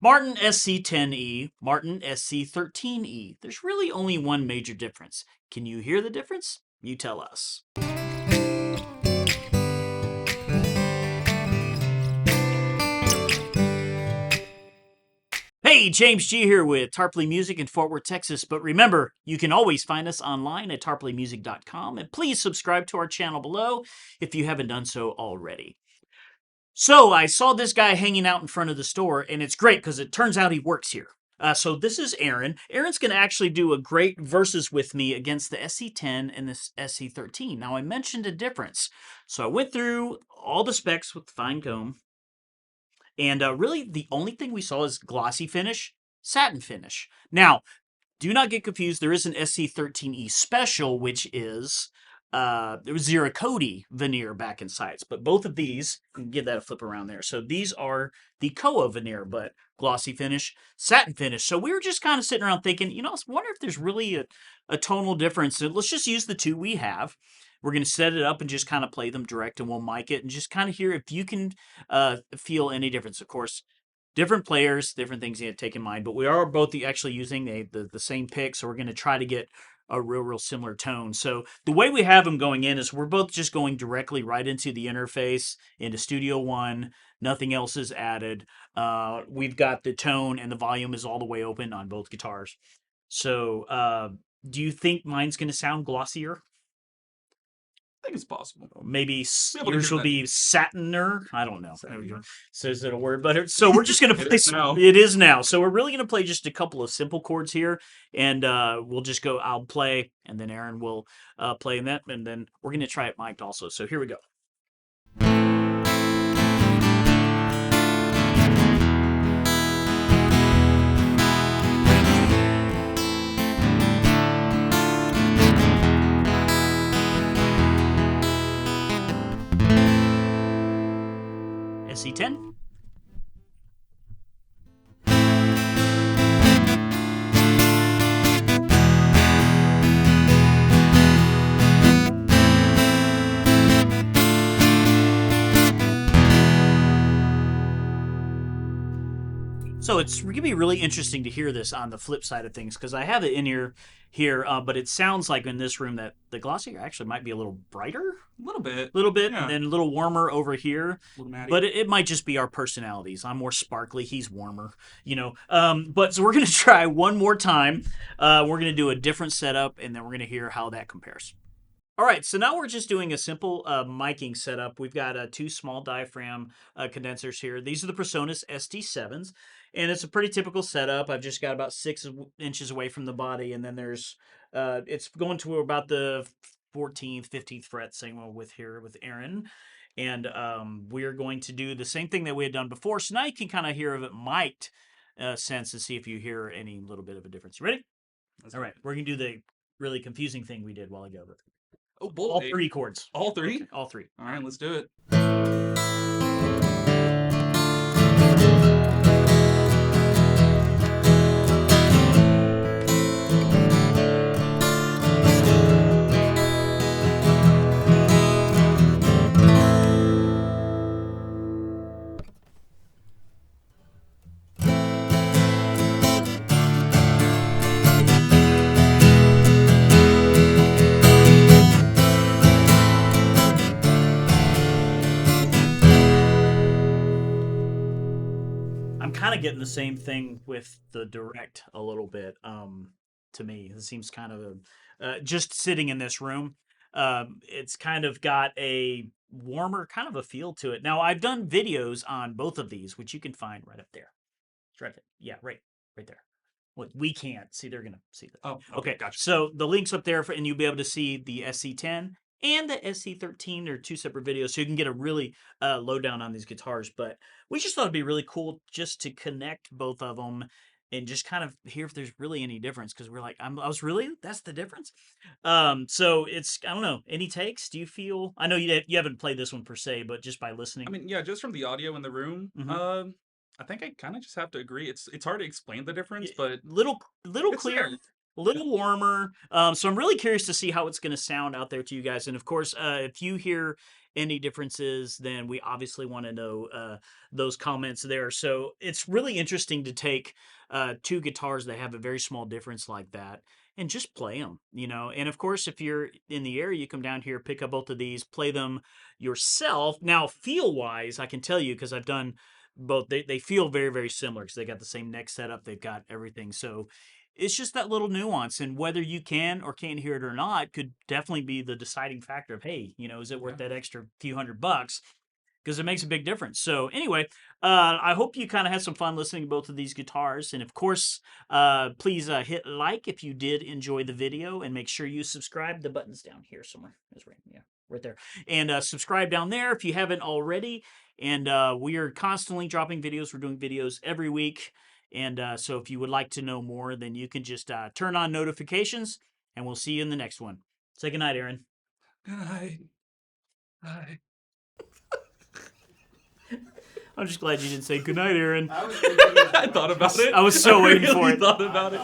Martin SC10E, Martin SC13E. There's really only one major difference. Can you hear the difference? You tell us. Hey, James G here with Tarpley Music in Fort Worth, Texas. But remember, you can always find us online at tarpleymusic.com. And please subscribe to our channel below if you haven't done so already. So I saw this guy hanging out in front of the store, and it's great because it turns out he works here. So this is Aaron. Aaron's going to actually do a great versus with me against the SC10 and the SC13. Now, I mentioned a difference. So I went through all the specs with the fine comb. And really, the only thing we saw is glossy finish, satin finish. Now, do not get confused. There is an SC13E special, which is there was Cerakote veneer back in sides. But both of these, give that a flip around there. So these are the Koa veneer, but glossy finish, satin finish. So we were just kind of sitting around thinking, I wonder if there's really a tonal difference. So let's just use the two we have. We're going to set it up and just kind of play them direct, and we'll mic it and just kind of hear if you can feel any difference. Of course, different players, different things you have to take in mind, but we are both actually using the same pick, so we're going to try to get a real similar tone. So the way we have them going in is we're both just going directly right into the interface, into Studio One. Nothing else is added. We've got the tone and the volume is all the way open on both guitars. So do you think mine's going to sound glossier? I think it's possible. Maybe yours will be satiner. I don't know. So is it a word? But so we're just going to play. It is now. So we're really going to play just a couple of simple chords here, and we'll just go. I'll play, and then Aaron will play that, and then we're going to try it mic'd also. So here we go. SC10. So it's going to be really interesting to hear this on the flip side of things because I have it in here, but it sounds like in this room that the glossy actually might be a little brighter. A little bit. Yeah. And then a little warmer over here. But it might just be our personalities. I'm more sparkly. He's warmer, But so we're going to try one more time. We're going to do a different setup, and then we're going to hear how that compares. All right, so now we're just doing a simple miking setup. We've got two small diaphragm condensers here. These are the PreSonus SD7s, and it's a pretty typical setup. I've just got about 6 inches away from the body, and then there's it's going to about the 14th, 15th fret, same with here with Aaron. And we're going to do the same thing that we had done before. So now you can kind of hear of it mic'd sense to see if you hear any little bit of a difference. You ready? All right, we're going to do the really confusing thing we did a while ago. Oh, boy. All 3 chords. All 3? Okay, all 3. All right, let's do it. Kind of getting the same thing with the direct a little bit. To me, it seems kind of just sitting in this room. It's kind of got a warmer kind of a feel to it. Now I've done videos on both of these, which you can find right up there. It's right there. Yeah, right there. Well, we can't see. They're gonna see that. Oh, okay, gotcha. So the link's up there, and you'll be able to see the SC10 and the SC13 are 2 separate videos, so you can get a really lowdown on these guitars. But we just thought it'd be really cool just to connect both of them and just kind of hear if there's really any difference, because we're like, that's the difference. So it's, I don't know, any takes? Do you feel? I know you haven't played this one per se, but just by listening. I mean, yeah, just from the audio in the room, I think I kind of just have to agree. It's hard to explain the difference, but little clear. A little warmer. So I'm really curious to see how it's going to sound out there to you guys. And of course, if you hear any differences, then we obviously want to know those comments there. So it's really interesting to take two guitars that have a very small difference like that and just play them, And of course, if you're in the area, you come down here, pick up both of these, play them yourself. Now, feel-wise, I can tell you, because I've done both, they feel very, very similar because they got the same neck setup, they've got everything. So it's just that little nuance, and whether you can or can't hear it or not could definitely be the deciding factor of, hey, is it worth that extra few $100? Because it makes a big difference. So anyway, I hope you kind of had some fun listening to both of these guitars. And of course, please hit like if you did enjoy the video, and make sure you subscribe. The button's down here somewhere. That's right. Yeah, right there. And subscribe down there if you haven't already. And we are constantly dropping videos. We're doing videos every week. And so if you would like to know more, then you can just turn on notifications, and we'll see you in the next one. Say goodnight, Aaron. Good night. Bye. I'm just glad you didn't say goodnight, Aaron. I thought about it. I was so waiting for it. Thought about it.